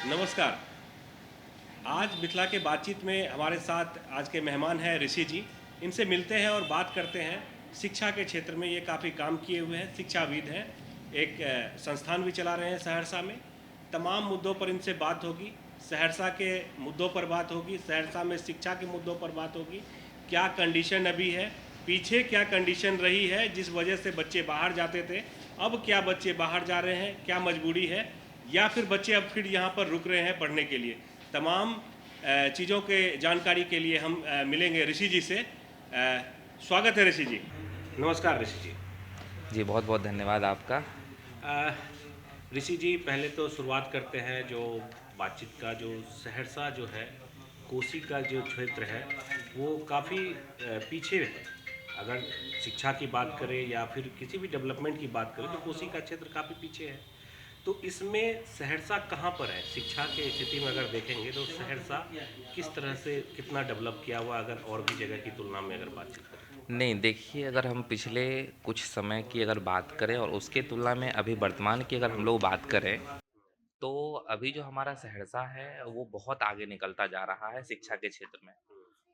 नमस्कार। आज मिथिला के बातचीत में हमारे साथ आज के मेहमान हैं ऋषि जी। इनसे मिलते हैं और बात करते हैं। शिक्षा के क्षेत्र में ये काफ़ी काम किए हुए हैं, शिक्षाविद हैं। एक संस्थान भी चला रहे हैं सहरसा में। तमाम मुद्दों पर इनसे बात होगी। सहरसा के मुद्दों पर बात होगी, सहरसा में शिक्षा के मुद्दों पर बात होगी। क्या कंडीशन अभी है, पीछे क्या कंडीशन रही है जिस वजह से बच्चे बाहर जाते थे, अब क्या बच्चे बाहर जा रहे हैं, क्या मजबूरी है, या फिर बच्चे अब फिर यहाँ पर रुक रहे हैं पढ़ने के लिए। तमाम चीज़ों के जानकारी के लिए हम मिलेंगे ऋषि जी से। स्वागत है ऋषि जी। नमस्कार ऋषि जी। जी, बहुत बहुत धन्यवाद आपका। अ, ऋषि जी, पहले तो शुरुआत करते हैं जो बातचीत का, जो सहरसा जो है, कोसी का जो क्षेत्र है, वो काफ़ी पीछे है। अगर शिक्षा की बात करें या फिर किसी भी डेवलपमेंट की बात करें तो कोसी का क्षेत्र काफ़ी पीछे है। तो इसमें सहरसा कहाँ पर है? शिक्षा के स्थिति में अगर देखेंगे तो सहरसा किस तरह से कितना डेवलप किया हुआ, अगर और भी जगह की तुलना में अगर बातचीत करें? नहीं, देखिए, अगर हम पिछले कुछ समय की अगर बात करें और उसके तुलना में अभी वर्तमान की अगर हम लोग बात करें, तो अभी जो हमारा सहरसा है, वो बहुत आगे निकलता जा रहा है शिक्षा के क्षेत्र में।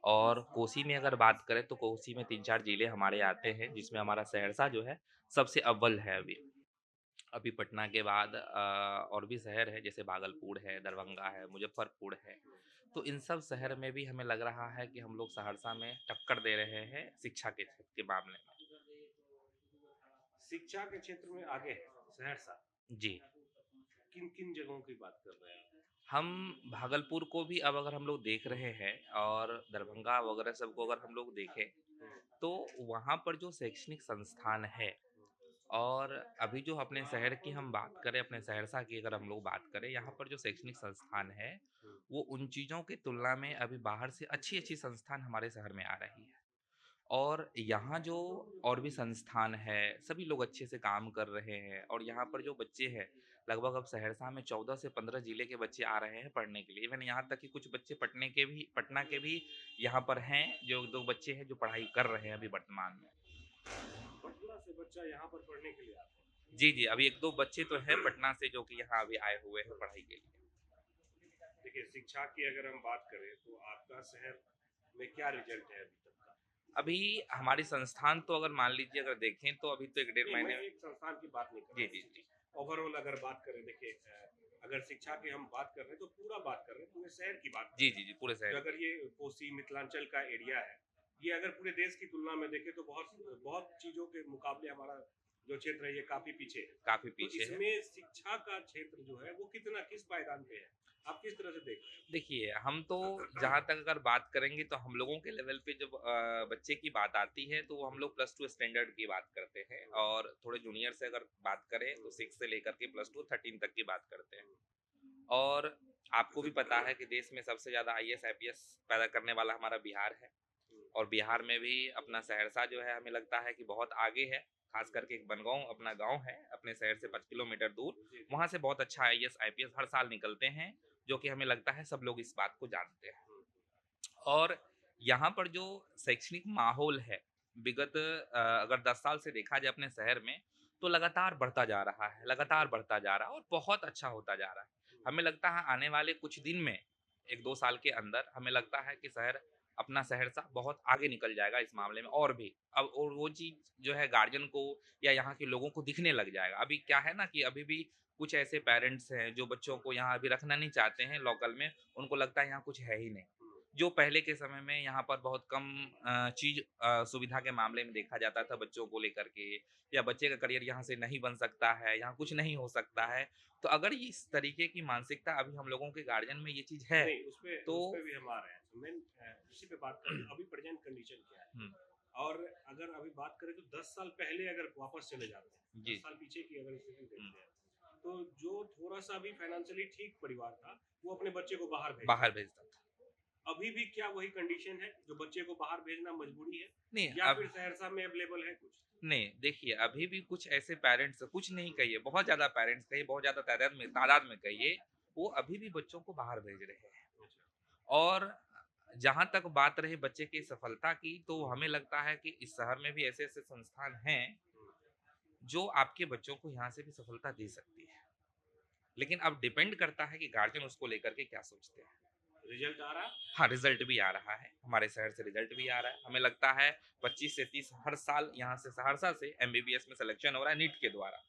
और कोसी में अगर बात करें, तो कोसी में 3-4 ज़िले हमारे आते हैं, जिसमें हमारा सहरसा जो है, सबसे अव्वल है अभी। अभी पटना के बाद और भी शहर है, जैसे भागलपुर है, दरभंगा है, मुज़फ्फरपुर है। तो इन सब शहर में भी हमें लग रहा है कि हम लोग सहरसा में टक्कर दे रहे हैं शिक्षा के क्षेत्र के मामले में। शिक्षा के क्षेत्र में आगे है सहरसा। जी। किन किन जगहों की बात कर रहे हैं? हम भागलपुर को भी अब अगर हम लोग देख रहे हैं और दरभंगा वगैरह सबको अगर हम लोग देखें, तो वहाँ पर जो शैक्षणिक संस्थान है और अभी जो अपने शहर की हम बात करें, अपने सहरसा की अगर हम लोग बात करें, यहाँ पर जो शैक्षणिक संस्थान है, वो उन चीज़ों की तुलना में अभी बाहर से अच्छी-अच्छी संस्थान हमारे शहर में आ रही है। और यहाँ जो और भी संस्थान है, सभी लोग अच्छे से काम कर रहे हैं और यहाँ पर जो बच्चे हैं, लगभग अब सहरसा में 14 से 15 ज़िले के बच्चे आ रहे हैं पढ़ने के लिए। इवन यहाँ तक कि कुछ बच्चे पटना के भी यहाँ पर हैं, जो 2 बच्चे हैं जो पढ़ाई कर रहे हैं अभी वर्तमान में। पटना से बच्चा यहाँ पर पढ़ने के लिए आता है। जी, जी, अभी 1-2 बच्चे तो हैं पटना से जो कि यहाँ अभी आए हुए हैं पढ़ाई के लिए। देखिए, शिक्षा की अगर हम बात करें तो आपका शहर में क्या रिजल्ट है अभी तक का? अभी हमारी संस्थान तो अगर मान लीजिए अगर देखें तो अभी तो 1 डेढ़ नहीं, मैं महीने में। एक संस्थान की बात नहीं कर जी, रहा जी, जी। हूँ। ओवरऑल अगर बात करें, देखिए, अगर शिक्षा की हम बात कर रहे हैं तो पूरा बात कर रहे हैं, पूरे शहर की बात कर जी, रहे जी, हैं। जी, पूरे शहर जो की। अगर ये कोसी मिथिलांचल का एरिया है, ये अगर पूरे देश की तुलना में देखें तो बहुत बहुत चीज़ों के मुकाबले हमारा जो क्षेत्र है ये काफ़ी पीछे है। काफ़ी तो पीछे है। इसमें शिक्षा का क्षेत्र जो है वो कितना, किस पायदान पे है? आप किस तरह से देख रहे देखिए, हम तो हैं? जहाँ तक अगर बात करेंगे तो हम लोगों के लेवल पे जब बच्चे की बात आती है तो हम लोग प्लस 2 स्टैंडर्ड की बात करते हैं और थोड़े जूनियर से अगर बात करें तो 6 से लेकर के प्लस 2 13 तक की बात करते हैं। और आपको भी पता है कि देश में सबसे ज़्यादा आईएएस, आईपीएस पैदा करने वाला हमारा बिहार है और बिहार में भी अपना सहरसा जो है हमें लगता है कि बहुत आगे है। खास करके एक बनगाँव अपना गाँव है, अपने शहर से 5 किलोमीटर दूर। वहाँ से बहुत अच्छा आईएएस, आईपीएस हर साल निकलते हैं, जो कि हमें लगता है सब लोग इस बात को जानते हैं। और यहाँ पर जो शैक्षणिक माहौल है, विगत अगर 10 साल से देखा जाए अपने शहर में, तो लगातार बढ़ता जा रहा है, लगातार बढ़ता जा रहा है और बहुत अच्छा होता जा रहा है। हमें लगता है आने वाले कुछ दिन में, 1-2 साल के अंदर हमें लगता है कि अपना सहरसा बहुत आगे निकल जाएगा इस मामले में और भी। अब और वो चीज़ जो है गार्जियन को या यहाँ के लोगों को दिखने लग जाएगा। अभी क्या है ना कि अभी भी कुछ ऐसे पेरेंट्स हैं जो बच्चों को यहाँ अभी रखना नहीं चाहते हैं लोकल में, उनको लगता है यहाँ कुछ है ही नहीं। जो पहले के समय में यहाँ पर बहुत कम सुविधा के मामले में देखा जाता था बच्चों को लेकर के या बच्चे का करियर यहाँ से नहीं बन सकता है, यहाँ कुछ नहीं हो सकता है। तो अगर ये इस तरीके की मानसिकता अभी हम लोगों के गार्जियन में ये चीज़ है, नहीं, तो उसपे भी हम आ रहे हैं। तो मैं इसी पे बात करूँ, अभी प्रेज़ेंट कंडीशन क्या है? हुँ, और अगर अभी बात करें तो 10 साल पहले अगर वापस चले जाते हैं, जी, 10 साल पीछे की अगर स्थिति हुँ, देखते हैं, तो जो थोड़ा-सा भी फाइनेंशियली ठीक परिवार था, वो अपने बच्चे को बाहर भेजता बाहर था। भेजता था। अभी भी क्या वही कंडीशन है, जो बच्चे को बाहर भेजना मजबूरी है, नहीं, या अब फिर सहरसा में अवेलेबल है कुछ? नहीं, देखिए अभी भी कुछ ऐसे पेरेंट्स कुछ नहीं कहिए, बहुत ज़्यादा पेरेंट्स कहिए, बहुत ज़्यादा तादाद में कहिए, वो अभी भी बच्चों को बाहर भेज रहे हैं। अच्छा। और जहाँ तक बात रही बच्चे की सफलता की, तो हमें लगता है कि इस शहर में भी ऐसे-ऐसे संस्थान हैं, हुँ। जो आपके बच्चों को यहाँ से भी सफलता दे सकती है। लेकिन अब डिपेंड करता है कि गार्जियन उसको लेकर के क्या सोचते हैं। रिजल्ट आ रहा? हाँ, रिजल्ट भी आ रहा है, हमारे शहर से रिजल्ट भी आ रहा है। हमें लगता है 25 से 30 हर साल यहाँ से सहरसा से एमबीबीएस में सिलेक्शन हो रहा है नीट के द्वारा।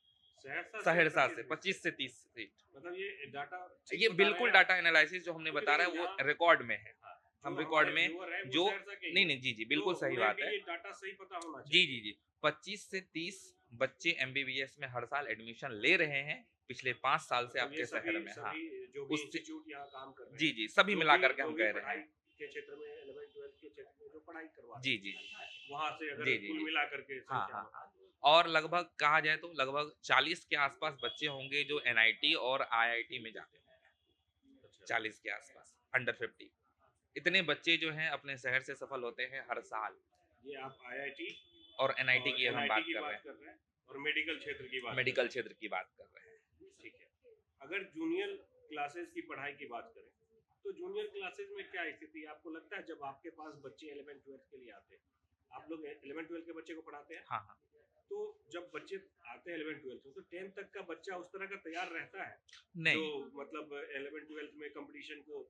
सहरसा से सहरसा 25 से में? 25 से 30 सीट। मतलब ये डाटा ठीक ये बता रहे बिल्कुल हैं आप? डाटा एनालिसिस जो हमने क्योंकि बता रहा देखिए है वो यहाँ रिकॉर्ड में है। हाँ, हम जो रिकॉर्ड हमारे में व्यूअर है वो जो सहरसा के ही नहीं, हैं, नहीं, जी, जी, तो बिल्कुल सही उन्हें बात भी है। ये डाटा सही पता होना जी, चाहिए। जी, जी। 25 से 30 बच्चे एमबीबीएस में हर साल एडमिशन ले रहे हैं, पिछले 5 साल से मतलब ये आपके सभी शहर में। हाँ, सभी जो भी उससे इंस्टीट्यूट यहाँ काम कर रहे जी, हैं, जी, सभी मिला कर के जो हम भी कह रहे पढ़ाई हैं। के क्षेत्र में 11th-12th के क्षेत्र में जो पढ़ाई करवाते जी, हैं, जी, जी। वहाँ से अगर जी, जी, कुल जी। मिला करके हाँ, संख्या हाँ, बता हाँ। दें। और लगभग कहा जाए तो लगभग 40 के आसपास बच्चे होंगे जो एनआईटी और आईआईटी में जाते होंगे। अच्छा, 40 के आसपास, अंडर 50। इतने बच्चे जो हैं अपने शहर से सफल होते हैं हर साल। ये आप आईआईटी और एनआईटी और की हम एनआईटी बात की कर रहे बात हैं, कर रहे हैं और मेडिकल क्षेत्र की बात कर मेडिकल रहे क्षेत्र की बात कर रहे हैं। हैं। ठीक है। अगर जूनियर क्लासेस की पढ़ाई की बात करें, तो जूनियर क्लासेस में क्या स्थिति है? आपको लगता है जब आपके पास बच्चे 11th-12th के लिए आते हैं, आप लोग 11th-12th के बच्चे को पढ़ाते हैं? हाँ, हाँ। तो जब बच्चे आते हैं 11th-12th में, तो 10th तक का बच्चा उस तरह का तैयार रहता है, जो नहीं, मतलब 11th-12th में कंपटीशन को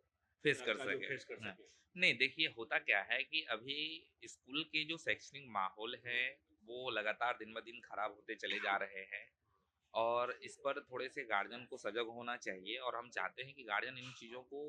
फेस कर का जो सके। फेस कर हाँ। सके? नहीं, देखिए होता क्या है कि अभी स्कूल के जो शैक्षणिक माहौल है, वो लगातार दिन-ब-दिन खराब होते चले जा रहे हैं। और इस पर थोड़े से गार्जियन को सजग होना चाहिए और हम चाहते हैं कि गार्जियन इन चीज़ों को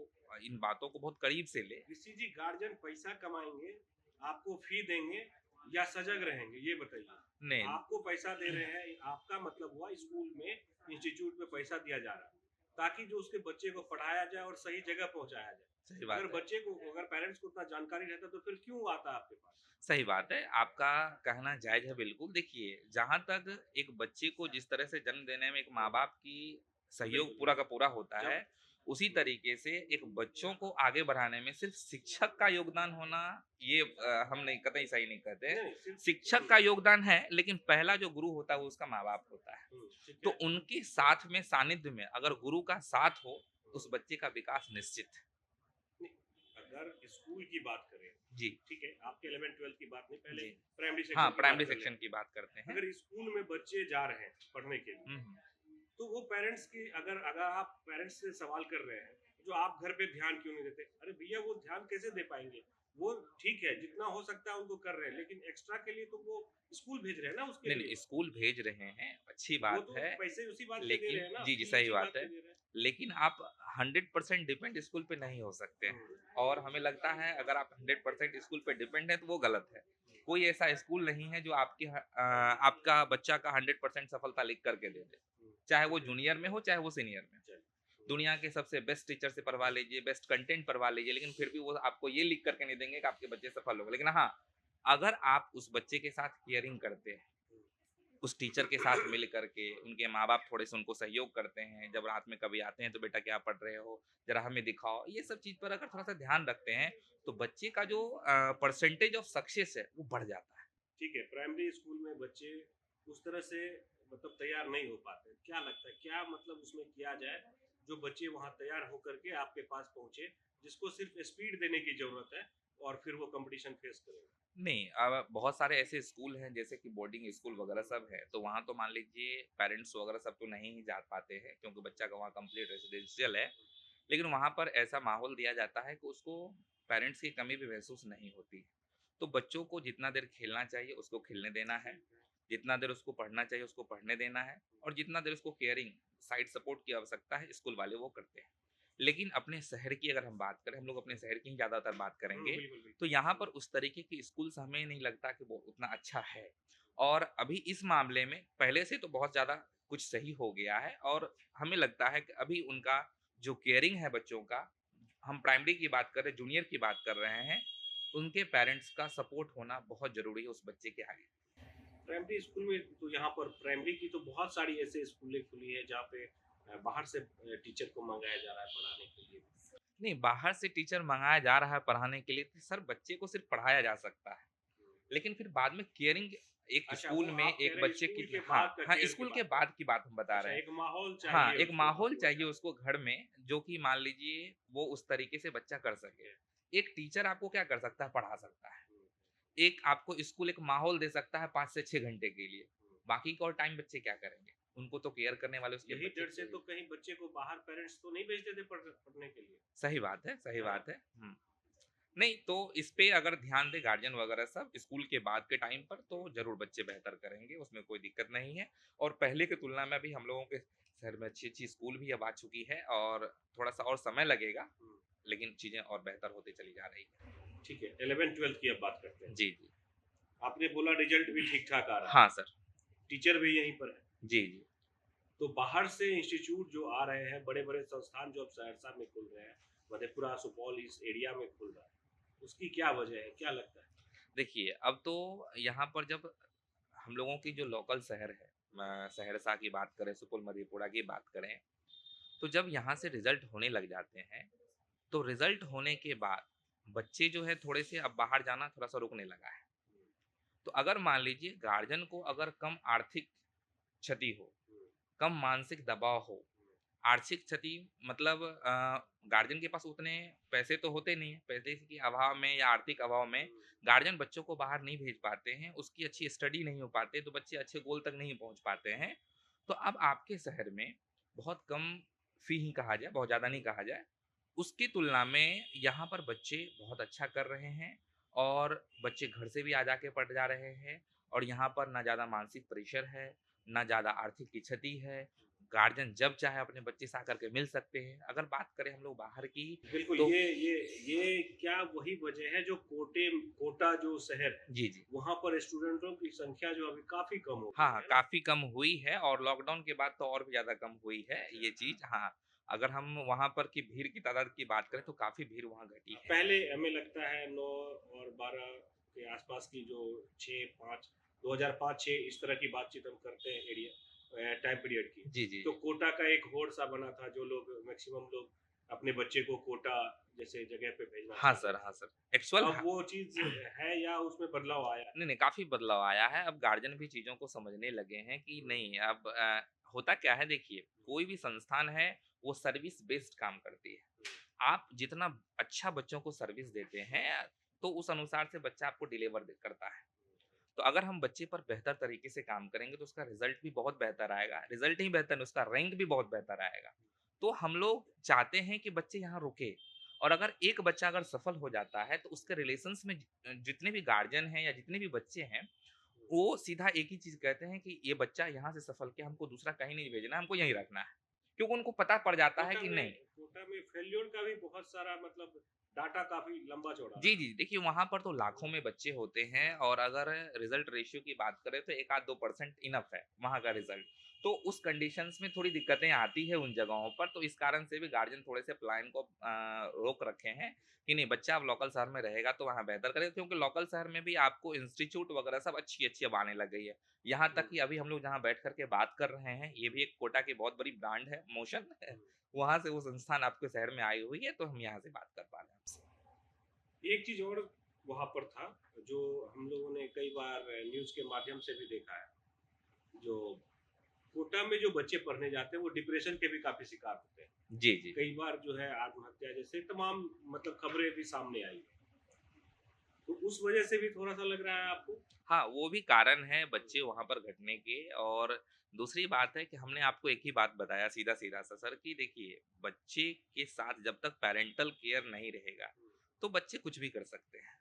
इन बातों को बहुत करीब से ले। ऋषि जी, गार्जियन पैसा कमाएंगे, आपको फी देंगे या सजग रहेंगे, ये बताइए। नहीं, आपको पैसा दे रहे हैं, आपका मतलब हुआ स्कूल में, इंस्टीट्यूट में पैसा दिया जा रहा है ताकि जो उसके बच्चे को पढ़ाया जाए और सही जगह पहुंचाया जाए। सही अगर बात है। बच्चे को, अगर पेरेंट्स को उतना जानकारी रहता तो फिर क्यों आता आपके पास? सही बात है, आपका कहना जायज़ है बिल्कुल। देखिए, जहाँ तक एक बच्चे को जिस तरह से जन्म देने में एक माँ-बाप की सहयोग बिल्कुल, पूरा का बिल्कुल। पूरा होता है, जब उसी तरीके से एक बच्चों को आगे बढ़ाने में सिर्फ़ शिक्षक का योगदान होना ये हम नहीं कतई सही नहीं कहते। नहीं, सिर्फ शिक्षक का योगदान है, लेकिन पहला जो गुरु होता है वो उसका माँ-बाप होता है। ठीक तो है। उनके साथ में सानिध्य में अगर गुरु का साथ हो, उस बच्चे का विकास निश्चित है। नहीं, अगर स्कूल की बात करें, जी, ठीक है, आपके 11th-12th की बात नहीं, पहले जी। प्राइमरी हाँ, सेक्शन की प्राइमरी बात कर सेक्शन लेते की बात करते हैं। हैं। अगर स्कूल में बच्चे जा रहे हैं पढ़ने के लिए, हुँ, हुँ। तो वो पेरेंट्स की, अगर अगर आप पेरेंट्स से सवाल कर रहे हैं, जो आप घर पे ध्यान क्यों नहीं देते? अरे भैया, वो ध्यान कैसे दे पाएंगे? वो ठीक है, जितना हो सकता है उनको कर रहे हैं, लेकिन एक्स्ट्रा के लिए तो वो स्कूल भेज रहे हैं ना उसके नहीं, नहीं, लिए। स्कूल भेज रहे हैं, अच्छी वो बात तो है, पैसे उसी बात के दे रहे लेकिन हैं ना, जी, जी, फी सही उसी बात बात है। के दे रहे हैं। लेकिन आप 100% डिपेंड स्कूल पे नहीं हो सकते हैं हम्म, और हमें लगता है अगर आप 100% स्कूल पे डिपेंड हैं, तो वो गलत है। कोई ऐसा स्कूल नहीं है जो आपका बच्चा का 100% सफलता लिख कर के दे दे। चाहे वो जूनियर में हो, चाहे वो सीनियर में। चलिए। दुनिया के सबसे बेस्ट टीचर से पढ़वा लीजिए, बेस्ट कंटेंट पढ़वा लीजिए, लेकिन फिर भी वो आपको ये लिख करके नहीं देंगे कि आपके बच्चे सफल होंगे। लेकिन हाँ, अगर आप उस बच्चे के साथ केयरिंग करते हैं, उस टीचर के साथ मिल करके, उनके माँ-बाप थोड़े से उनको सहयोग करते हैं, जब रात में कभी आते हैं तो बेटा क्या पढ़ रहे हो? ज़रा हमें दिखाओ। ये सब चीज़ पर अगर थोड़ा-सा ध्यान रखते हैं, तो बच्चे का जो परसेंटेज ऑफ सक्सेस है, वो बढ़ जाता है। ठीक है, प्राइमरी स्कूल में बच्चे उस तरह से मतलब तैयार नहीं हो पाते। क्या लगता है, क्या मतलब उसमें किया जाए जो बच्चे वहाँ तैयार होकर के आपके पास पहुँचे, जिसको सिर्फ स्पीड देने की ज़रूरत है और फिर वो कॉम्पिटिशन फेस करेंगे? नहीं, बहुत सारे ऐसे स्कूल हैं जैसे कि बोर्डिंग स्कूल वगैरह सब है, तो वहाँ तो मान लीजिए पेरेंट्स वगैरह सब तो नहीं ही जा पाते हैं क्योंकि बच्चा का वहाँ कंप्लीट रेजिडेंशियल है। लेकिन वहाँ पर ऐसा माहौल दिया जाता है कि उसको पेरेंट्स की कमी भी महसूस नहीं होती। तो बच्चों को जितना देर खेलना चाहिए उसको खेलने देना है, जितना देर उसको पढ़ना चाहिए उसको पढ़ने देना है और जितना देर उसको केयरिंग, साइड सपोर्ट की आवश्यकता है, स्कूल वाले वो करते हैं। लेकिन अपने शहर की अगर हम बात करें, हम लोग अपने शहर की ही ज़्यादातर बात करेंगे, बिल्कुल, बिल्कुल। तो यहाँ पर उस तरीके के स्कूल्स हमें नहीं लगता कि वो उतना अच्छा है। और अभी इस मामले में पहले से तो बहुत ज़्यादा कुछ सही हो गया है और हमें लगता है कि अभी उनका जो केयरिंग है बच्चों का, हम प्राइमरी की बात कर रहे हैं, जूनियर की बात कर रहे हैं, उनके पेरेंट्स का सपोर्ट होना बहुत ज़रूरी है उस बच्चे के आगे। प्राइमरी स्कूल में तो यहाँ पर प्राइमरी की तो बहुत सारी ऐसे स्कूलें खुली है जहाँ पे बाहर से टीचर को मंगाया जा रहा है पढ़ाने के लिए। नहीं, बाहर से टीचर मंगाया जा रहा है पढ़ाने के लिए, तो सर बच्चे को सिर्फ पढ़ाया जा सकता है। लेकिन फिर बाद में केयरिंग एक अच्छा, स्कूल वो में आप कह एक रहे हैं बच्चे स्कूल की के हाँ, बाद का हाँ, केयर की स्कूल के बात कर रहे बाद की बात हम हैं। बता अच्छा, रहे हैं। एक माहौल हाँ, चाहिए एक उसको माहौल स्कूल चाहिए का। उसको घर में जो कि मान लीजिए वो उस तरीके से बच्चा कर सके। एक टीचर आपको क्या कर सकता है? पढ़ा सकता है। एक आपको स्कूल एक माहौल दे सकता है 5 से 6 घंटे के लिए। बाकी का और टाइम बच्चे क्या करेंगे? उनको तो केयर करने वाले उसके यही बच्चे डर से चाहिए। तो कहीं बच्चे को बाहर पेरेंट्स तो नहीं भेजते थे पढ़ने के लिए। सही बात है, सही हाँ, बात है। नहीं तो इस पे अगर ध्यान दे गार्जियन वगैरह सब स्कूल के बाद के टाइम पर तो ज़रूर बच्चे बेहतर करेंगे, उसमें कोई दिक्कत नहीं है। और पहले की तुलना में अभी हम लोगों के शहर में अच्छी-अच्छी स्कूल भी अब आ चुकी है और थोड़ा-सा और समय लगेगा, हुँ, लेकिन चीज़ें और बेहतर होती चली जा रही हैं। ठीक है 11th-12th की अब बात करते हैं। जी, जी। आपने बोला रिजल्ट भी ठीक-ठाक आ रहा है, हाँ सर। टीचर भी यहीं पर है। जी, जी। तो बाहर से इंस्टीट्यूट जो आ रहे हैं, बड़े-बड़े संस्थान जो अब सहरसा में खुल रहे हैं, मधेपुरा, सुपौल इस एरिया में खुल रहा है, उसकी क्या वजह है? क्या लगता है? देखिए, अब तो यहाँ पर जब हम लोगों की जो लोकल शहर है, सहरसा की बात करें, सुपौल, मधेपुरा की बात करें, तो जब यहाँ से रिज़ल्ट होने लग जाते हैं, तो रिज़ल्ट होने के बाद बच्चे जो है थोड़े से अब बाहर जाना थोड़ा-सा रुकने लगा है। तो अगर मान लीजिए गार्जियन को अगर कम आर्थिक क्षति हो, हुँ, कम मानसिक दबाव हो, आर्थिक क्षति मतलब गार्जियन के पास उतने पैसे तो होते नहीं हैं, पैसे के अभाव में या आर्थिक अभाव में हुँ, गार्जियन बच्चों को बाहर नहीं भेज पाते हैं, उसकी अच्छी स्टडी नहीं हो पाते, तो बच्चे अच्छे गोल तक नहीं पहुँच पाते हैं। तो अब आपके शहर में बहुत कम फ़ी ही कहा जाए, बहुत ज़्यादा नहीं कहा जाए, उसकी तुलना में यहाँ पर बच्चे बहुत अच्छा कर रहे हैं और बच्चे घर से भी आ जा के पढ़ जा रहे हैं और यहाँ पर ना ज़्यादा मानसिक प्रेशर है, ना ज़्यादा आर्थिक की क्षति है। गार्जियन जब चाहे अपने बच्चे से आकर के मिल सकते हैं। अगर बात करें हम लोग बाहर की बिल्कुल, तो ये क्या वही वजह है जो कोटा जो शहर है, जी, जी। वहाँ पर स्टूडेंटों की संख्या जो अभी काफ़ी कम हो हाँ, गई हाँ, है ना? काफ़ी कम हुई है और लॉकडाउन के बाद तो और भी ज़्यादा कम हुई है अच्छा, ये चीज़। हाँ, अगर हम वहाँ पर की भीड़ की तादाद की बात करें तो काफ़ी भीड़ वहाँ घटी है। पहले हमें लगता है 9 और 12 के आसपास की जो 6, 5 2005-6 इस तरह की बातचीत हम करते हैं टाइम पीरियड की। जी, जी, तो जी। कोटा का एक होड़ सा बना था जो लोग मैक्सिमम लोग अपने बच्चे को कोटा जैसे जगह पे भेजना हाँ चाहते सर, थे। हाँ सर। एक्चुअल अब वो चीज़ है या उसमें बदलाव आया है? नहीं, नहीं, काफ़ी बदलाव आया है। अब गार्जियन भी चीज़ों को समझने लगे हैं कि नहीं अब होता क्या है देखिए, कोई भी संस्थान है वो सर्विस बेस्ड काम करती है। आप जितना अच्छा बच्चों को सर्विस देते हैं, तो उस अनुसार से बच्चा आपको डिलीवर करता है। तो अगर हम बच्चे पर बेहतर तरीके से काम करेंगे तो उसका रिजल्ट भी बहुत बेहतर आएगा। रिजल्ट ही बेहतर नहीं, उसका रैंक भी बहुत बेहतर आएगा। तो हम लोग चाहते हैं कि बच्चे यहाँ रुके और अगर एक बच्चा अगर सफल हो जाता है तो उसके रिलेशंस में जितने भी गार्जियन हैं या जितने भी बच्चे हैं, वो सीधा एक ही चीज़ कहते हैं कि ये बच्चा यहाँ से सफल किया, हमको दूसरा कहीं नहीं भेजना है, हमको यहीं रखना है। क्योंकि उनको पता पड़ जाता है कि नहीं। कोटा में फेल्योर का भी बहुत सारा मतलब डाटा काफ़ी लंबा-चौड़ा जी, रहा है। जी। देखिए वहाँ पर तो लाखों में बच्चे होते हैं और अगर रिज़ल्ट रेशियो की बात करें तो 1 आध 2% इनफ है वहाँ का रिज़ल्ट। तो उस कंडीशंस में थोड़ी दिक्कतें आती है उन जगहों पर, तो इस कारण से भी गार्जियन थोड़े से पलायन को रोक रखे हैं कि नहीं बच्चा अब लोकल शहर में रहेगा तो वहाँ बेहतर करेगा क्योंकि लोकल शहर में भी आपको इंस्टीट्यूट वगैरह सब अच्छी-अच्छी अब आने लग गई है। यहाँ तक हुँ, कि अभी हम लोग जहाँ बैठ कर के बात कर रहे हैं, ये भी एक कोटा की बहुत बड़ी ब्रांड है, मोशन। हुँ। वहाँ से वो संस्थान आपके शहर में आई हुई है, तो हम यहाँ से बात कर पा रहे हैं आपसे। एक चीज़ और वहाँ पर था, जो हम लोगों ने कई बार न्यूज़ के माध्यम से भी देखा है, जो कोटा में जो बच्चे पढ़ने जाते हैं, वो डिप्रेशन के भी काफ़ी शिकार होते हैं। जी, जी। कई बार जो है आत्महत्या जैसे तमाम मतलब खबरें भी सामने आई हैं। तो उस वजह से भी थोड़ा-सा लग रहा है आपको? हाँ, वो भी कारण है बच्चे वहाँ पर घटने के और दूसरी बात है कि हमने आपको एक ही बात बताया सीधा-सीधा सा सर कि देखिए, बच्चे के साथ जब तक पैरेंटल केयर नहीं रहेगा, तो बच्चे कुछ भी कर सकते हैं।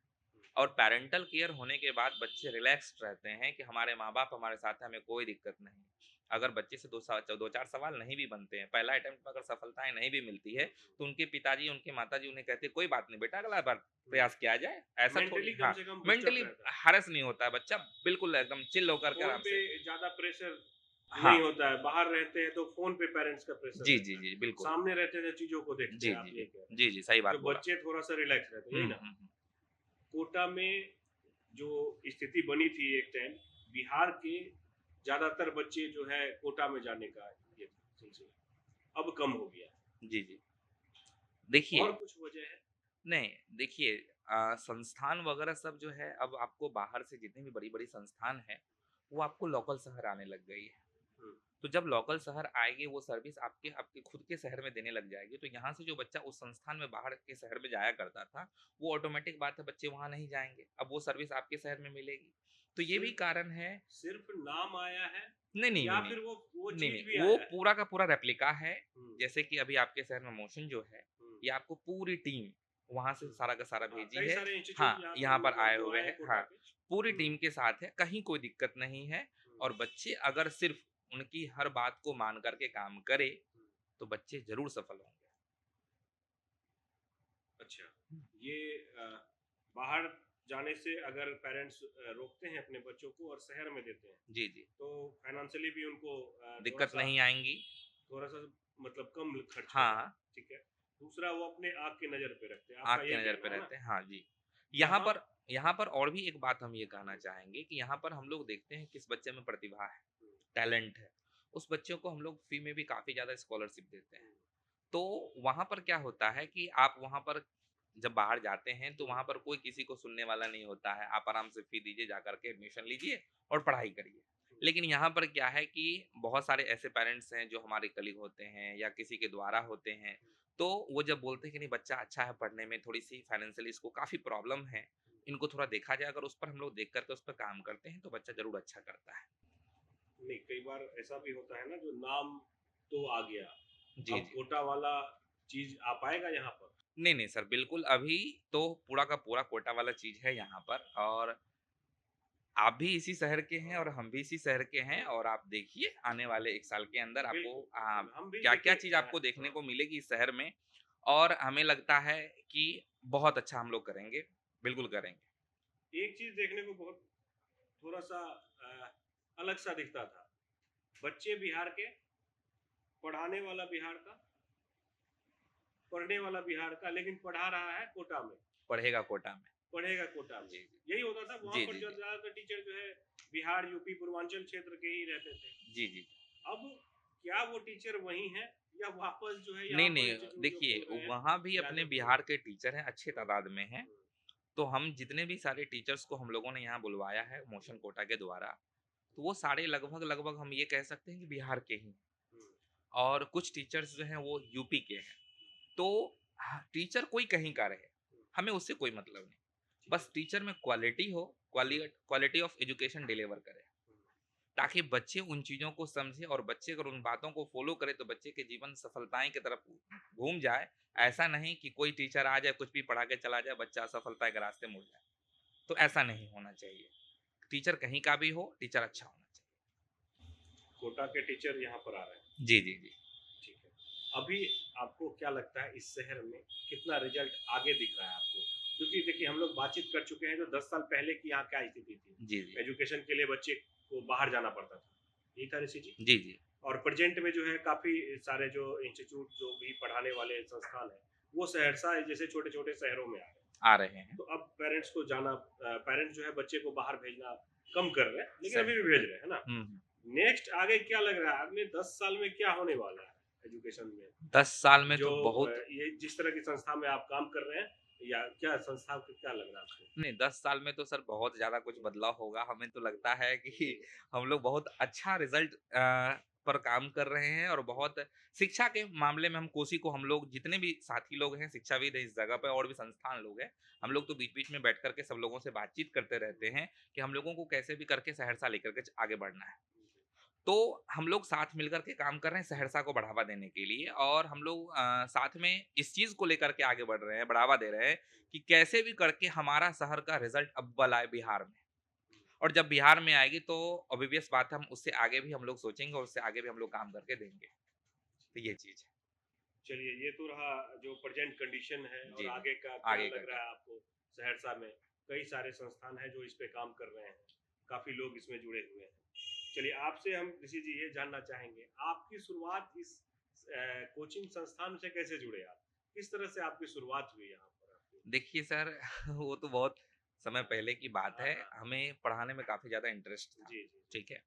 और पैरेंटल केयर होने के बाद बच्चे रिलैक्स्ड रहते हैं कि हमारे माँ-बाप हमारे साथ हैं, हमें कोई दिक्कत नहीं। अगर बच्चे से 2-4 सवाल नहीं भी बनते हैं, पहला अटेम्प्ट में अगर सफलताएँ नहीं भी मिलती है, तो उनके पिताजी, उनके माताजी उन्हें कहते हैं, "कोई बात नहीं बेटा, अगला बार प्रयास किया जाए।" ऐसा मेंटली थोड़ी कम हाँ, से कम बूस्ट अप मेंटली रहता है। हैरेस नहीं होता है बच्चा, बिल्कुल एकदम चिल होकर के फ़ोन आराम पे से ज़्यादा प्रेशर नहीं हाँ। होता है, बाहर रहते हैं तो फ़ोन पे पेरेंट्स का प्रेशर जी, जी, रहता है। जी, बिल्कुल। सामने रहते हैं तो चीज़ों को देखते जी, हैं, जी, आप ये जी। कह रहे हैं। जी, जी, सही जो बात बोला। बच्चे थोड़ा-सा रिलैक्स रहते हैं, हुँ, यही हुँ, ना? हुँ। कोटा में जो स्थिति बनी थी एक टाइम, बिहार के ज़्यादातर बच्चे जो है कोटा में जाने का ये था सिलसिला, अब कम हो गया है। जी, जी। देखिए और कुछ वजह है? नहीं, देखिए संस्थान वगैरह सब जो है अब आपको बाहर से जितनी भी बड़ी-बड़ी संस्थान हैं, वो आपको लोकल शहर आने लग गई है। हुँ, तो जब लोकल शहर आएगी वो सर्विस आपके आपके खुद के शहर में देने लग जाएगी, तो यहाँ से जो बच्चा उस संस्थान में बाहर के शहर में जाया करता था, वो ऑटोमेटिक बात है बच्चे वहाँ नहीं जाएँगे। अब वो सर्विस आपके शहर में मिलेगी। तो ये भी सिर्फ़ कारण है सिर्फ़ नाम आया है नहीं, नहीं, नहीं, या नहीं। फिर वो नहीं, चीज़ नहीं, भी वो आया है? पूरा का पूरा रेप्लिका है। हुँ, जैसे कि अभी आपके शहर में मोशन जो है, हुँ, ये आपको पूरी टीम वहाँ से हुँ। सारा का सारा हाँ, भेजी कई है। सारे इंस्टीट्यूट हाँ, यहाँ पर यहाँ पर मतलब आए जो हुए आए हैं हैं। कोटा हाँ, के। पूरी हुँ, टीम के साथ है, कहीं कोई दिक्कत नहीं है हुँ, और बच्चे अगर सिर्फ़ उनकी हर बात को मान कर के काम करें, हुँ। तो बच्चे ज़रूर सफल होंगे। अच्छा, ये बाहर जाने से अगर पेरेंट्स रोकते हैं अपने बच्चों को और शहर में देते हैं, जी, जी। तो फाइनेंशियली भी उनको दिक्कत थोड़ा-सा नहीं आएँगी। थोड़ा-सा मतलब कम खर्च हाँ, करना, हाँ। ठीक है। दूसरा वो अपने आँख की नज़र पे रखते हैं, आँख आपका की ये नज़र पे कहना है ना? रहते हैं। हाँ जी। यहाँ यहाँ पर यहाँ पर और भी एक बात हम ये कहना हुँ, चाहेंगे कि यहाँ पर हम लोग देखते हैं किस बच्चे में प्रतिभा है, हुँ, टैलेंट है। उस बच्चे को हम लोग फ्री में भी काफ़ी ज़्यादा स्कॉलरशिप देते हैं। हुँ, तो वहाँ पर क्या होता है कि आप वहाँ पर जब बाहर जाते हैं तो हुँ, वहाँ पर कोई किसी को सुनने वाला नहीं होता है। आप आराम से फी दीजिए, जाकर के एडमिशन लीजिए और पढ़ाई करिए। हुँ, लेकिन यहाँ पर क्या है कि बहुत सारे ऐसे पेरेंट्स हैं जो हमारे कलीग होते हैं या किसी के द्वारा होते हैं, तो वो जब बोलते हैं कि नहीं बच्चा अच्छा है पढ़ने में, थोड़ी-सी फाइनेंशियली इसको काफ़ी प्रॉब्लम है, इनको थोड़ा देखा जाए, अगर उस पर हम लोग देख कर के उस पर काम करते हैं तो बच्चा ज़रूर अच्छा करता है। नहीं, कई बार ऐसा भी होता है ना जो नाम तो आ गया, जी, अब जी। कोटा वाला चीज़ आ पाएगा यहाँ पर? नहीं, नहीं सर, बिल्कुल अभी तो पूरा का पूरा कोटा वाला चीज़ है यहाँ पर और आप भी इसी शहर के हैं और हम भी इसी शहर के हैं और आप देखिए आने वाले 1 साल के अंदर आपको बिल्कुल, बिल्कुल। हम भी क्या-क्या देखिए चीज़ आपको देखने हाँ, को मिलेगी इस शहर में और हमें लगता है कि बहुत अच्छा हम लोग करेंगे, बिल्कुल करेंगे। एक चीज़ देखने को बहुत थोड़ा-सा अलग-सा दिखता था। बच्चे बिहार के, पढ़ाने वाला बिहार का, पढ़ने वाला बिहार का, लेकिन पढ़ा रहा है कोटा में, पढ़ेगा कोटा में। पढ़ेगा कोटा में। जी, जी। यही होता था, वहाँ जी, पर जी, जो जी। ज़्यादातर टीचर जो है बिहार, यूपी, पूर्वांचल क्षेत्र के ही रहते थे। जी, जी। अब क्या वो टीचर वही हैं या वापस जो है नहीं, यहाँ पर नहीं इंस्टीट्यूट जो देखिए खोल रहे हैं, वहाँ भी अपने जाके खोल बिहार रहे के टीचर हैं, अच्छे हैं? तादाद में हैं। हुँ, तो हम जितने भी सारे टीचर्स को हम लोगों ने यहाँ बुलवाया है हुँ, मोशन कोटा के द्वारा, तो वो सारे लगभग-लगभग हम ये कह सकते हैं कि बिहार के ही हैं हुँ, और कुछ टीचर्स जो हैं वो यूपी के हैं। तो टीचर कोई कहीं का रहे, हुँ, हमें उससे कोई मतलब नहीं। ठीक है। बस टीचर में क्वालिटी हो, हुँ, क्वालिटी ऑफ एजुकेशन डिलीवर करे, हुँ, ताकि बच्चे उन चीज़ों को समझें और बच्चे अगर उन बातों को फ़ॉलो करे तो बच्चे के जीवन सफलताएँ की तरफ घूम जाए। हुँ, ऐसा नहीं कि कोई टीचर आ जाए, कुछ भी पढ़ा के चला जाए, बच्चा असफलता के रास्ते मुड़ जाए। तो ऐसा नहीं होना चाहिए। टीचर कहीं का भी हो, टीचर अच्छा होना चाहिए। कोटा के टीचर यहाँ पर आ रहे हैं। जी, जी, जी। ठीक है। अभी आपको क्या लगता है इस शहर में कितना रिज़ल्ट आगे दिख रहा है आपको? क्योंकि देखिए हम लोग बातचीत कर चुके हैं जो 10 साल पहले की यहाँ क्या स्थिति थी। जी, जी। एजुकेशन के लिए बच्चे को बाहर जाना पड़ता था। यही था ऋषि जी? जी, जी। और प्रेज़ेंट में जो है काफ़ी सारे जो इंस्टीट्यूट जो भी पढ़ाने वाले संस्थान हैं, वो सहरसा जैसे छोटे-छोटे शहरों में आ रहे हैं। आ रहे हैं। तो अब पेरेंट्स को जाना पेरेंट्स जो है बच्चे को बाहर भेजना कम कर रहे हैं, लेकिन सही। अभी भी भेज रहे हैं, है ना? हुँ, हुँ। नेक्स्ट आगे क्या लग रहा है? अगले 10 साल में क्या होने वाला है एजुकेशन में? 10 साल में जो तो बहुत ये जिस तरह की संस्था में आप काम कर रहे हैं या क्या संस्था को क्या लग रहा है आपको? नहीं 10 साल में तो सर बहुत ज़्यादा कुछ बदलाव होगा। हमें तो लगता है कि जी। हम लोग बहुत अच्छा रिज़ल्ट पर काम कर रहे हैं और बहुत शिक्षा के मामले में हम कोसी को हम लोग जितने भी साथी लोग हैं, शिक्षाविद हैं इस जगह पे और भी संस्थान लोग हैं, हम लोग तो बीच-बीच में बैठ कर के सब लोगों से बातचीत करते रहते हैं कि हम लोगों को कैसे भी करके सहरसा लेकर के आगे बढ़ना है। तो हम लोग साथ मिलकर के काम कर रहे हैं सहरसा को बढ़ावा देने के लिए और हम लोग साथ में इस चीज़ को लेकर के आगे बढ़ रहे हैं, बढ़ावा दे रहे हैं कि कैसे भी करके हमारा शहर का रिज़ल्ट अव्वल आए बिहार में। और जब बिहार में आएगी तो ऑब्वियस बात है हम उससे आगे भी हम लोग सोचेंगे और उससे आगे भी हम लोग काम करके देंगे। तो ये चीज़ है। चलिए ये तो रहा जो प्रेजेंट कंडीशन है और जी, जी। आगे का क्या आगे का लग क्या? रहा है आपको सहरसा में कई सारे संस्थान हैं जो इस पे काम कर रहे हैं काफी लोग इसमें जुड़े हुए हैं चलिए आपसे हम ऋषि जी ये जानना चाहेंगे आपकी शुरुआत इस कोचिंग संस्थान से कैसे जुड़े आप किस तरह से आपकी शुरुआत हुई यहाँ पर आपकी देखिए सर वो तो बहुत समय पहले की बात हाँ है। हाँ हमें पढ़ाने में काफ़ी ज़्यादा इंटरेस्ट था। जी जी जी ठीक है?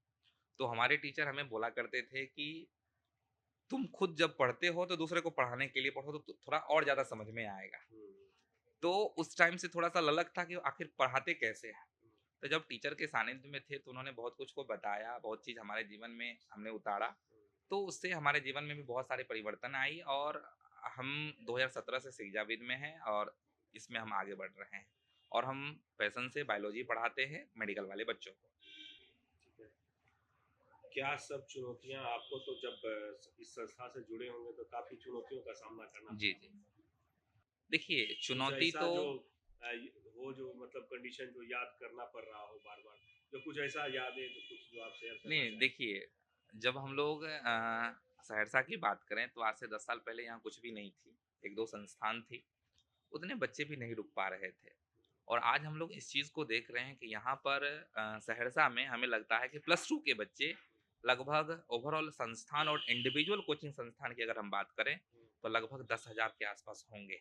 तो हमारे टीचर हमें बोला करते थे कि तुम खुद जब पढ़ते हो तो दूसरे को पढ़ाने के लिए पढ़ो तो थोड़ा और ज़्यादा समझ में आएगा। हम्म, तो उस टाइम से थोड़ा-सा ललक था कि आखिर पढ़ाते कैसे हैं? तो जब टीचर के सानिध्य में थे तो उन्होंने बहुत कुछ को बताया, बहुत चीज़ हमारे जीवन में हमने उतारा। तो उससे हमारे जीवन में भी बहुत सारे परिवर्तन आई और हम 2017 से शिक्षाविद में हैं और इसमें हम आगे बढ़ रहे हैं। और हम पैशन से बायोलॉजी पढ़ाते हैं मेडिकल वाले बच्चों को। ठीक है क्या सब चुनौतियाँ आपको तो जब इस संस्था से जुड़े होंगे तो काफ़ी चुनौतियों का सामना करना जी, पड़ा जी। होगा। देखिए, कुछ चुनौती ऐसा तो जो हो जो मतलब कंडीशन जो याद करना पड़ रहा हो बार-बार, जो कुछ ऐसा यादें जो कुछ जो आप शेयर करना नहीं, चाहें? देखिए, जब हम लोग सहरसा की बात करें तो आज से 10 साल पहले यहाँ कुछ भी नहीं थी। 1-2 संस्थान थी, उतने बच्चे भी नहीं रुक पा रहे थे। और आज हम लोग इस चीज़ को देख रहे हैं कि यहाँ पर सहरसा में हमें लगता है कि प्लस 2 के बच्चे लगभग ओवरऑल संस्थान और इंडिविजुअल कोचिंग संस्थान की अगर हम बात करें, तो लगभग 10,000 के आस-पास होंगे,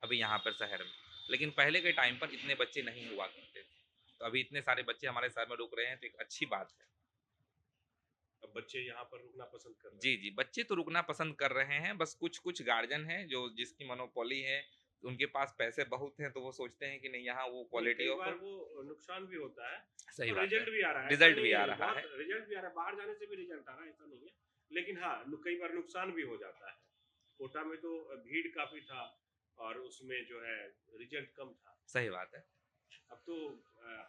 अभी यहाँ पर शहर में। लेकिन पहले के टाइम पर इतने बच्चे नहीं हुआ करते थे। तो अभी इतने सारे बच्चे हमारे शहर में रुक रहे हैं, तो एक अच्छी बात है। अब बच्चे यहाँ पर रुकना पसंद कर रहे जी, हैं। जी, बच्चे तो रुकना पसंद कर रहे हैं, बस कुछ-कुछ गार्जियन हैं जो जिसकी मोनोपोली है, उनके पास पैसे बहुत हैं, तो वो सोचते हैं कि नहीं यहाँ वो नहीं, क्वालिटी कई ऑफ बार वो नुकसान भी होता है सही और बात है, रिजल्ट भी आ रहा है, ऐसा रिज़ल्ट नहीं भी आ है, रहा बहुत है। रिजल्ट भी आ रहा है, बाहर जाने से भी रिजल्ट आ रहा है, ऐसा नहीं है। लेकिन हाँ, कई बार नुकसान भी हो जाता है। कोटा में तो भीड़ काफ़ी था और उसमें जो है रिजल्ट कम था। सही बात है, अब तो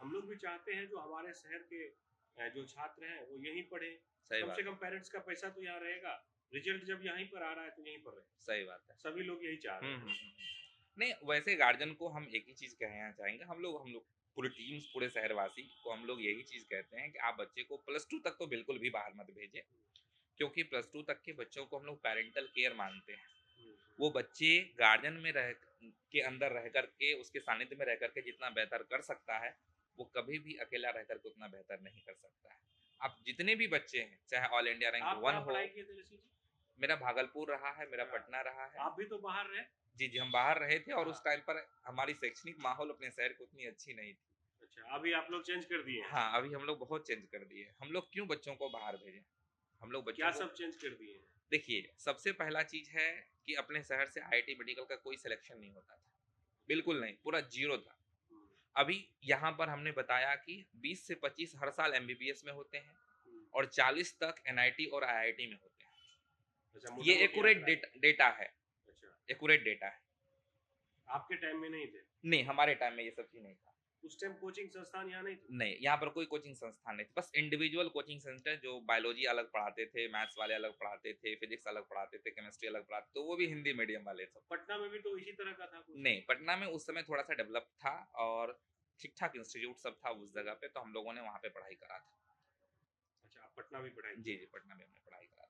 हम लोग भी चाहते हैं जो हमारे शहर के जो छात्र हैं वो यहीं पढ़ें। सही कम बात से है, कम पेरेंट्स का पैसा तो यहाँ रहेगा, रिजल्ट जब यहीं पर आ रहा है तो यहीं पर रहे। सही बात है। सभी लोग यही चाह रहे हुँ, हैं हुँ, ना। हुँ। नहीं, वैसे गार्जियन को हम एक ही चीज़ कहना चाहेंगे, हम लोग पूरी टीम, पूरे शहरवासी को हम लोग यही चीज़ कहते हैं कि आप बच्चे को प्लस 2 तक तो बिल्कुल भी बाहर मत भेजें, क्योंकि प्लस 2 तक के बच्चों को हम लोग पैरेंटल केयर मानते हैं। हुँ, वो बच्चे गार्डन में रह के अंदर रह कर के उसके सानिध्य में रह कर के जितना बेहतर कर सकता है, वो कभी भी अकेला रह कर के उतना बेहतर नहीं कर सकता है। आप जितने भी बच्चे हैं, चाहे ऑल इंडिया रैंक आप 1 कहाँ हो, पढ़ाई किए थे ऋषि जी? मेरा भागलपुर रहा है, मेरा अच्छा, पटना रहा है। आप भी तो बाहर रहे? जी, जी, हम बाहर रहे थे और हाँ, उस टाइम पर हमारी शैक्षणिक माहौल अपने शहर की उतनी अच्छी नहीं थी। अच्छा, अभी आप लोग चेंज कर दिए हैं। हाँ, अभी हम लोग बहुत चेंज कर दिए हैं। हम लोग क्यों बच्चों को बाहर भेजें? हम लोग बच्चों क्या को सब चेंज कर दिए हैं? देखिए, सबसे पहला चीज़ है कि अपने शहर से आईआईटी मेडिकल का कोई सिलेक्शन नहीं होता था। बिल्कुल नहीं, पूरा ज़ीरो था। हुँ, अभी यहाँ पर हमने बताया कि 20 से 25 हर साल एमबीबीएस में होते हैं हुँ, और 40 तक एनआईटी और आईआईटी में होते हैं। अच्छा ये मोटा-मोटी एक्यूरेट आँकड़ा है। डेटा है, अच्छा, एक्यूरेट डेटा है। आपके टाइम में नहीं थे? नहीं, हमारे टाइम में ये सब चीज़ नहीं था। उस टाइम कोचिंग संस्थान यहाँ नहीं थे? नहीं, यहाँ पर कोई कोचिंग संस्थान नहीं थे। बस इंडिविजुअल कोचिंग सेंटर जो बायोलॉजी अलग पढ़ाते थे, मैथ्स वाले अलग पढ़ाते थे, फिज़िक्स अलग पढ़ाते थे, केमिस्ट्री अलग पढ़ाते तो वो भी हिंदी मीडियम वाले सब। पटना में भी तो इसी तरह का था कुछ? नहीं, पटना में उस समय थोड़ा-सा डेवलप था और ठीक-ठाक इंस्टीट्यूट सब था उस जगह पे, तो हम लोगों ने वहाँ पे पढ़ाई करा था। अच्छा, आप पटना में पढ़ाई जी, किए जी, हैं। पटना में हमने पढ़ाई करा था।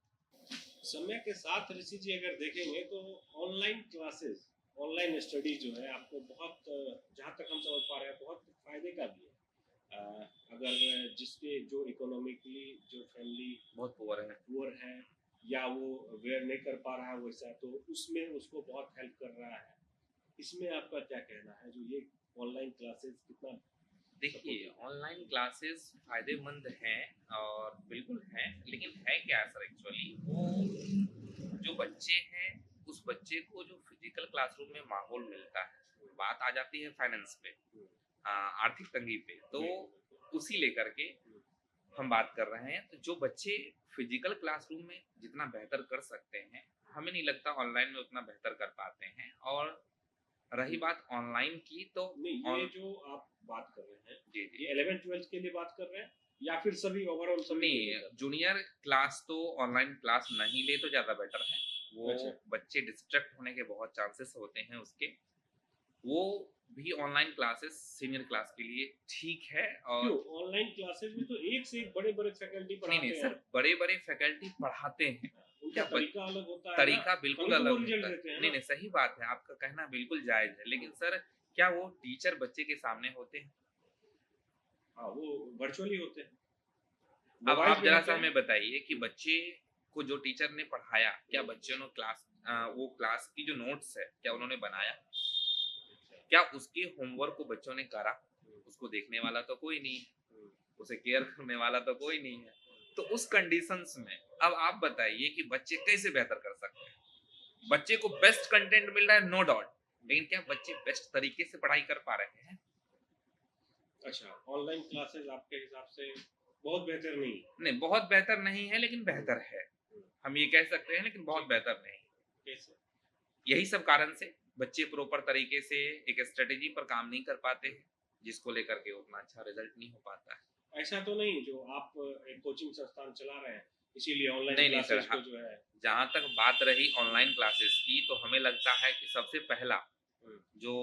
समय के साथ ऋषि जी अगर देखेंगे तो ऑनलाइन क्लासेस, ऑनलाइन स्टडी जो है आपको बहुत जहाँ तक हम समझ पा रहे हैं बहुत फ़ायदे का भी है। अगर जिसके जो इकोनॉमिकली जो फैमिली बहुत पुअर है। पुअर है या वो वेयर नहीं कर पा रहा है वैसा तो उसमें उसको बहुत हेल्प कर रहा है। इसमें आपका क्या कहना है जो ये ऑनलाइन क्लासेस कितना देखिए, सपोर्टिव है? ऑनलाइन क्लासेस फ़ायदेमंद हैं और बिल्कुल हैं, लेकिन है क्या सर एक्चुअली वो जो बच्चे हैं, उस बच्चे को जो फिज़िकल क्लासरूम में माहौल मिलता है, बात आ जाती है फाइनेंस पे, हुँ, आर्थिक तंगी पे, तो बिल्कुल, बिल्कुल। उसी लेकर के हुँ, हम बात कर रहे हैं। तो जो बच्चे फिज़िकल क्लासरूम में जितना बेहतर कर सकते हैं, हमें नहीं लगता ऑनलाइन में उतना बेहतर कर पाते हैं और रही हुँ। बात ऑनलाइन की तो नहीं, ये ऑन जो आप बात कर रहे हैं, जी, जी। ये 11th-12th के लिए बात कर रहे हैं या फिर सभी ओवरऑल सभी के लिए नहीं, कर रहे जूनियर क्लास तो ऑनलाइन क्लास नहीं ले तो ज़्यादा बेटर है। वो हैं? अच्छा, बच्चे डिस्ट्रैक्ट होने के बहुत चांसेस होते हैं उसके। वो भी ऑनलाइन क्लासेस सीनियर क्लास के लिए ठीक है क्यों? और ऑनलाइन क्लासेस में तो एक से एक बड़े-बड़े फैकल्टी नहीं, नहीं पढ़ाते हैं। सर, बड़े-बड़े फैकल्टी पढ़ाते हैं। उनका क्या ब तरीका अलग होता है ना, तरीका बिल्कुल तभी तो वो अलग रिजल्ट होता है। देते हैं नहीं, ना। नहीं सही बात है, आपका कहना बिल्कुल जायज़ है। लेकिन सर क्या वो टीचर बच्चे के सामने होते हैं? हाँ, वो वर्चुअली होते हैं, अब मोबाइल आप पे होते ज़रा-सा हैं। हमें बताइए कि बच्चे को जो टीचर ने पढ़ाया, क्या बच्चों ने वो क्लास की जो नोट्स है, क्या उन्होंने बनाया? अच्छा, क्या उसके होमवर्क को बच्चों ने करा? हुँ, उसको देखने वाला तो कोई नहीं है, हुँ, उसे केयर करने वाला तो कोई नहीं है। तो उस कंडीशंस में अब आप बताइए कि बच्चे कैसे बेहतर कर सकते हैं? बच्चे को बेस्ट कंटेंट मिल रहा है नो डाउट, लेकिन क्या बच्चे बेस्ट तरीके से पढ़ाई कर पा रहे हैं? अच्छा, ऑनलाइन क्लासेस आपके हिसाब से बहुत बेहतर नहीं है। नहीं, बहुत बेहतर नहीं है लेकिन हुँ, बेहतर है। हुँ, हम ये कह सकते हैं लेकिन बहुत ठीक है, बेहतर नहीं। कैसे? यही सब कारण से बच्चे प्रॉपर तरीके से एक स्ट्रेटेजी पर काम नहीं कर पाते हैं, जिसको लेकर के उतना अच्छा रिजल्ट नहीं हो पाता है। ऐसा तो नहीं जो आप एक कोचिंग संस्थान चला रहे हैं, इसीलिए ऑनलाइन नहीं नहीं सर, क्लासेस को जो है। जहाँ तक बात रही ऑनलाइन क्लासेस की, तो हमें लगता है कि सबसे पहला हुँ, जो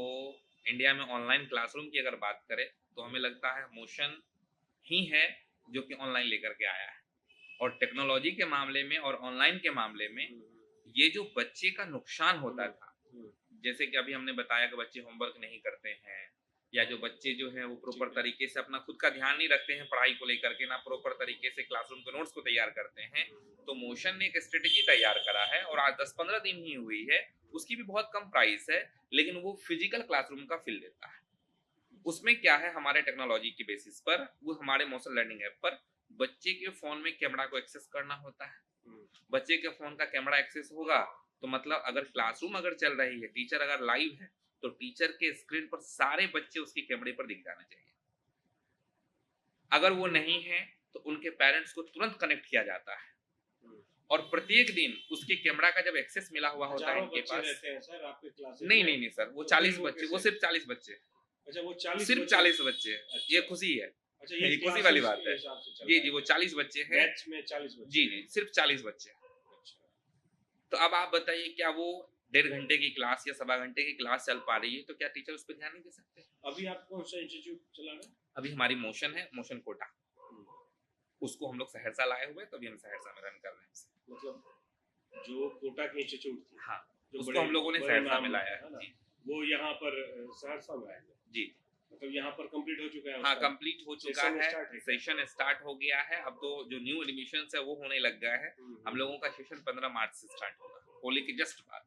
इंडिया में ऑनलाइन क्लासरूम की अगर बात करें, तो हमें लगता है मोशन ही है जो कि ऑनलाइन लेकर के आया है। और टेक्नोलॉजी के मामले में और ऑनलाइन के मामले में हुँ, ये जो बच्चे का नुकसान होता हुँ, था, हुँ, जैसे कि अभी हमने बताया कि बच्चे होमवर्क नहीं करते हैं, या जो बच्चे जो हैं वो प्रॉपर ठीक है। तरीके से अपना खुद का ध्यान नहीं रखते हैं पढ़ाई को लेकर के, ना प्रॉपर तरीके से क्लासरूम के नोट्स को तैयार करते हैं। तो मोशन ने एक स्ट्रेटेजी तैयार करा है और आज 10-15 दिन ही हुई है, उसकी भी बहुत कम प्राइस है, लेकिन वो फिजिकल क्लासरूम का फील देता है। उसमें क्या है, हमारे टेक्नोलॉजी की बेसिस पर, वो हमारे मोशन लर्निंग ऐप पर बच्चे के फोन में कैमरा को एक्सेस करना होता है। हुँ, बच्चे के फोन का कैमरा एक्सेस होगा, तो मतलब अगर क्लासरूम अगर चल रही है, टीचर अगर लाइव है, तो टीचर के स्क्रीन पर सारे बच्चे उसके कैमरे पर दिख जाने चाहिए। अगर वो नहीं है, तो उनके पेरेंट्स को तुरंत कनेक्ट किया जाता है, हुँ। और प्रत्येक दिन उसके कैमरा का जब एक्सेस मिला हुआ होता है हज़ारों इनके बच्चे पास। रहते हैं सर आपके क्लासेस नहीं में, नहीं नहीं सर, वो तो फिर 40 वो बच्चे, वो कैसे? सिर्फ 40 बच्चे, अच्छा वो 40 सिर्फ बच्चे। 40 बच्चे। ये अच्छा, खुशी है। अच्छा ये ये खुशी वाली क्लासेस बात के है। हिसाब से चल जी रहा जी, है। वो 40 बच्चे हैं। बैच में 40 बच्चे जी हैं। जी, सिर्फ 40 बच्चे हैं। अच्छा। तो अब आप बताइए, क्या वो 1.5 घंटे की क्लास या सवा घंटे की क्लास चल पा रही है, तो क्या टीचर उस पर ध्यान नहीं दे सकते? अभी आप कौन-सा इंस्टीट्यूट चला रहे हैं? अभी हमारी मोशन है, मोशन कोटा, हुँ, उसको हम लोग सहरसा लाए हुए हैं, तो अभी हम सहरसा में रन कर रहे हैं उसे। मतलब जो कोटा की इंस्टीट्यूट थी, हाँ, जो उसको बड़े हम लोगों ने बड़े सहरसा में नाम लाया है है। ना? जी वो यहाँ पर सहरसा में आएँगे। जी। मतलब यहाँ पर कंप्लीट हो चुका है हाँ, उसका कंप्लीट हो चुका सेशन है, स्टार्ट है क्या? सेशन स्टार्ट हो गया है। अब तो जो न्यू एडमिशन्स है वो होने लग गया है। हुँ, हम हुँ। लोगों का सेशन 15 मार्च से स्टार्ट होगा, होली के जस्ट बाद।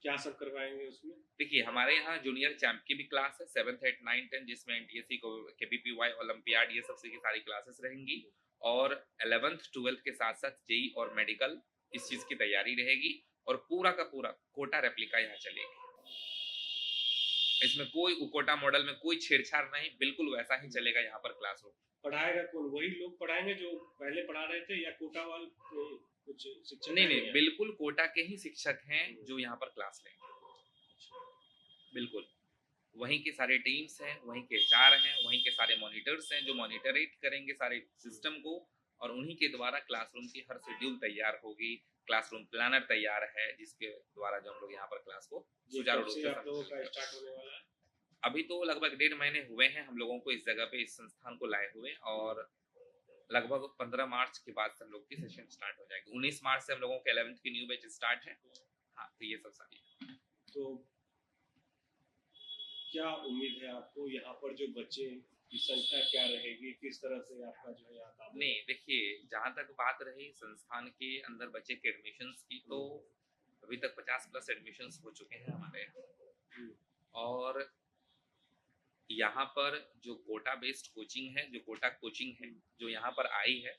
क्या सब करवाएँगे उसमें? देखिए, हमारे यहाँ जूनियर चैंप की भी क्लास है, 7th 8th 9th 10th, जिसमें एनटीएससी को केपीपीवाई ओलंपियाड ये सब की सारी क्लासेस रहेंगी, और 11th 12th के साथ साथ जेई और मेडिकल, इस चीज की तैयारी रहेगी, और पूरा का पूरा कोटा रेप्लिका यहाँ चलेगी। इसमें कोई कोटा मॉडल में कोई छेड़छाड़ नहीं, बिल्कुल वैसा ही चलेगा यहाँ पर क्लासरूम। पढ़ाएगा कौन? वही लोग पढ़ाएँगे जो पहले पढ़ा रहे थे या कोटा वाले कुछ शिक्षक नहीं नहीं, आएँगे? बिल्कुल कोटा के ही शिक्षक हैं हुँ, जो यहाँ पर क्लास लेंगे। अच्छा। बिल्कुल वहीं के सारे टीम्स हैं, वहीं के एचआर हैं, वहीं के सारे मॉनिटर्स हैं जो मॉनिटरेट करेंगे सारे सिस्टम को, और उन्हीं के द्वारा क्लासरूम की हर शेड्यूल तैयार होगी। क्लासरूम प्लानर तैयार है, जिसके द्वारा जो हम लोग यहाँ पर क्लास को ये सुचारू कब रूप से से आप लोगों का संचालित कर। स्टार्ट होने वाला है? अभी तो लगभग 1.5 महीने हुए हैं हम लोगों को इस जगह पे, इस संस्थान को लाए हुए, और लगभग 15 मार्च के बाद से हम लोग की सेशन स्टार्ट हो जाएगी। 19 मार्च से हम लोगों के 11th की न्यू बैच स्टार्ट है। हाँ, तो ये सब सारी तो क्या उम्मीद है आपको यहाँ पर जो बच्चे की संख्या क्या रहेगी? किस तरह से आपका जो है यहाँ काम नहीं। देखिए, जहाँ तक बात रही संस्थान के अंदर बच्चे के एडमिशन्स की, तो अभी तक 50 प्लस एडमिशन्स हो चुके हैं हमारे यहाँ। हुँ, और यहाँ पर जो कोटा बेस्ड कोचिंग है, जो कोटा कोचिंग है, जो यहाँ पर आई है,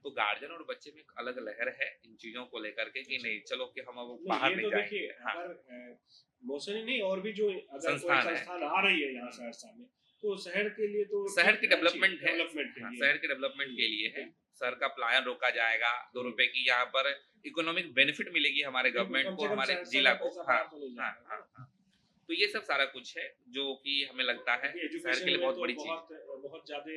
तो गार्जियन और बच्चे में एक अलग लहर है इन चीज़ों को लेकर के कि नहीं चलो कि हम अब नहीं बाहर ये नहीं तो जाएंगे। देखिए हाँ, अगर मौसम ही नहीं और भी जो अगर कोई संस्थान है। संस्थान आ रही है यहाँ सहरसा में, तो शहर के लिए तो शहर ठीक की है, अच्छी डेवलपमेंट है। डेवलपमेंट के हाँ, लिए। शहर के डेवलपमेंट के लिए है। शहर का पलायन रोका जाएगा, 2 रुपए की यहाँ पर इकोनॉमिक बेनिफिट मिलेगी हमारे बिल्कुल, गवर्नमेंट कम को, से कम हमारे सहरसा जिला में को। पैसा हाँ बाहर तो नहीं हाँ जाएगा हाँ ना? हाँ। तो ये सब सारा कुछ है जो कि हमें लगता है क्योंकि शहर के एजुकेशन लिए में बहुत तो बड़ी चीज। बहुत ज़्यादा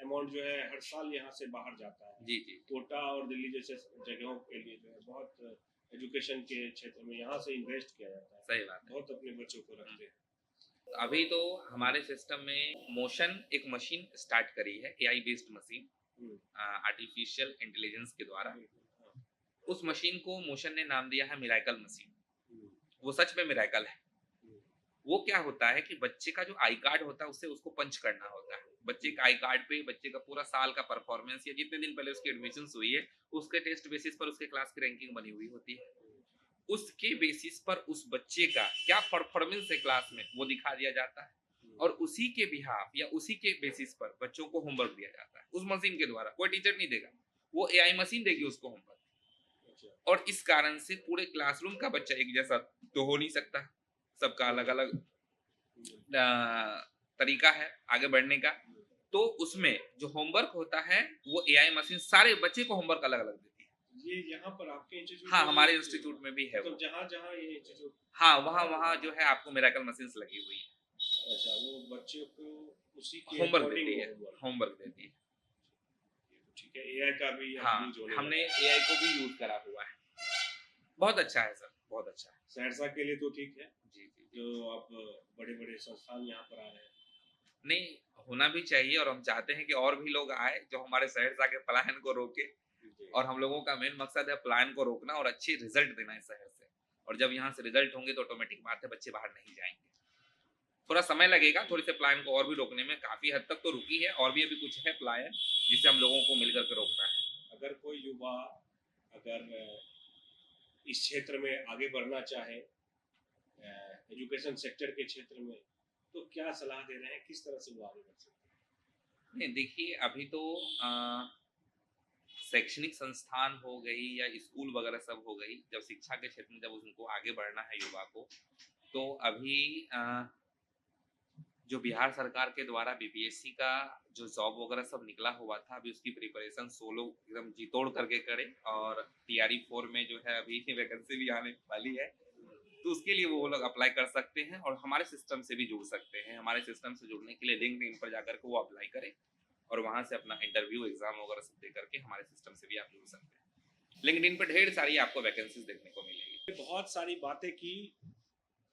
अमाउंट जो है हर साल यहाँ से बाहर जाता है। जी जी। कोटा और दिल्ली जैसे जगहों के लिए जो है बहुत एजुकेशन के क्षेत्र में यहाँ से इन्वेस्ट किया जाता है। सही बात है। बहुत अपने बच्चों को रखते हैं। अभी तो हमारे सिस्टम में मोशन एक मशीन स्टार्ट करी है, एआई बेस्ड मशीन, हुँ, आर्टिफिशियल इंटेलिजेंस के द्वारा। बिल्कुल, हाँ, उस मशीन को मोशन ने नाम दिया है मिराकल मशीन। हुँ, वो सच में मिराकल है। हुँ, वो क्या होता है कि बच्चे का जो आई कार्ड होता है उससे उसको पंच करना होता है। बच्चे का आई कार्ड पे बच्चे का पूरा साल का परफॉर्मेंस या जितने दिन पहले उसकी एडमिशन हुई है उसके टेस्ट बेसिस पर उसके क्लास की रैंकिंग बनी हुई होती है। उसके बेसिस पर उस बच्चे का क्या परफॉर्मेंस है क्लास में वो दिखा दिया जाता है, और उसी के बिहाफ या उसी के बेसिस पर बच्चों को होमवर्क दिया जाता है उस मशीन के द्वारा। कोई टीचर नहीं देगा, वो एआई मशीन देगी उसको होमवर्क। अच्छा, और इस कारण से पूरे क्लासरूम का बच्चा एक जैसा तो हो नहीं सकता, सबका अलग अलग तरीका है आगे बढ़ने का। तो उसमें जो होमवर्क होता है वो एआई मशीन सारे बच्चे को होमवर्क अलग अलग देती है। ये यहाँ पर आपके इंस्टीट्यूट हाँ, में हमारे भी इंस्टीट्यूट में भी है मतलब वो। जहाँ-जहाँ ये इंस्टीट्यूट हाँ, वहाँ वहाँ जो है आपको मिरेकल मशीन्स लगी हुई है। अच्छा वो बच्चों को उसी के होमवर्क अकॉर्डिंग देती है, होमवर्क होमवर्क देती है। ठीक है, एआई का भी अब हाँ, यूज होने हमने लगा है। एआई को भी यूज़ करा हुआ है। बहुत अच्छा है सर, बहुत अच्छा है। सहरसा के लिए तो ठीक है, जी, जी, जी। जो अब बड़े-बड़े संस्थान यहाँ पर आ रहे हैं। नहीं, होना भी चाहिए और हम चाहते हैं कि और भी लोग आएँ जो हमारे सहरसा के पलायन को रोके जी, और हम लोगों का मेन मकसद है पलायन को रोकना और अच्छी रिज़ल्ट देना इस शहर से। और जब यहाँ से रिज़ल्ट होंगे तो ऑटोमेटिक बात है बच्चे बाहर नहीं जाएँगे। थोड़ा समय लगेगा, थोड़ी से पलायन को और भी रोकने में, काफ़ी हद तक तो रुकी है और भी अभी कुछ है पलायन जिसे हम लोगों को मिलकर के रोकना है। अगर कोई युवा अगर इस क्षेत्र में आगे बढ़ना चाहे, एजुकेशन सेक्टर के क्षेत्र में, तो क्या सलाह दे रहे हैं, किस तरह से वो आगे बढ़ सकते हैं? नहीं देखिए, अभी तो शैक्षणिक संस्थान हो गई या स्कूल वगैरह सब हो गई, जब शिक्षा के क्षेत्र में जब उनको आगे बढ़ना है युवा को, तो अभी जो बिहार सरकार के द्वारा बीपीएससी का जो जॉब वगैरह सब निकला हुआ था, अभी उसकी प्रिपरेशन सोलो एकदम जी तोड़ करके करें और टीआरई 4 में जो है अभी वैकेंसी भी आने वाली है। तो उसके लिए वो लोग अप्लाई कर सकते हैं और हमारे सिस्टम से भी जुड़ सकते हैं। हमारे सिस्टम से जुड़ने के लिए लिंक्डइन पर जाकर के वो अप्लाई करें और वहाँ से अपना इंटरव्यू, एग्ज़ाम वगैरह सब दे करके हमारे सिस्टम से भी आप जुड़ सकते हैं। लिंक्डइन पर ढेर सारी आपको वैकेंसीज़ देखने को मिलेगी। बहुत सारी बातें की,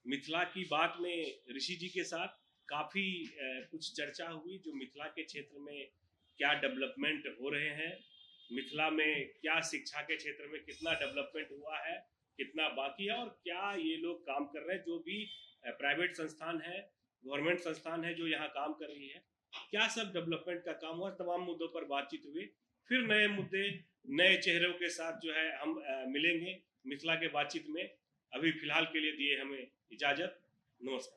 मिथिला की बात में ऋषि जी के साथ काफ़ी कुछ चर्चा हुई, जो मिथिला के क्षेत्र में क्या डेवलपमेंट हो रहे हैं, मिथिला में क्या शिक्षा के क्षेत्र में कितना डेवलपमेंट हुआ है, कितना बाकी है और क्या ये लोग काम कर रहे हैं, जो भी प्राइवेट संस्थान है, गवर्नमेंट संस्थान है जो यहाँ काम कर रही है, क्या सब डेवलपमेंट का काम हुआ, तमाम मुद्दों पर बातचीत हुई। फिर नए मुद्दे, नए चेहरों के साथ जो है हम मिलेंगे मिथिला के बातचीत में। अभी फिलहाल के लिए दिए हमें इजाज़त। नमस्कार।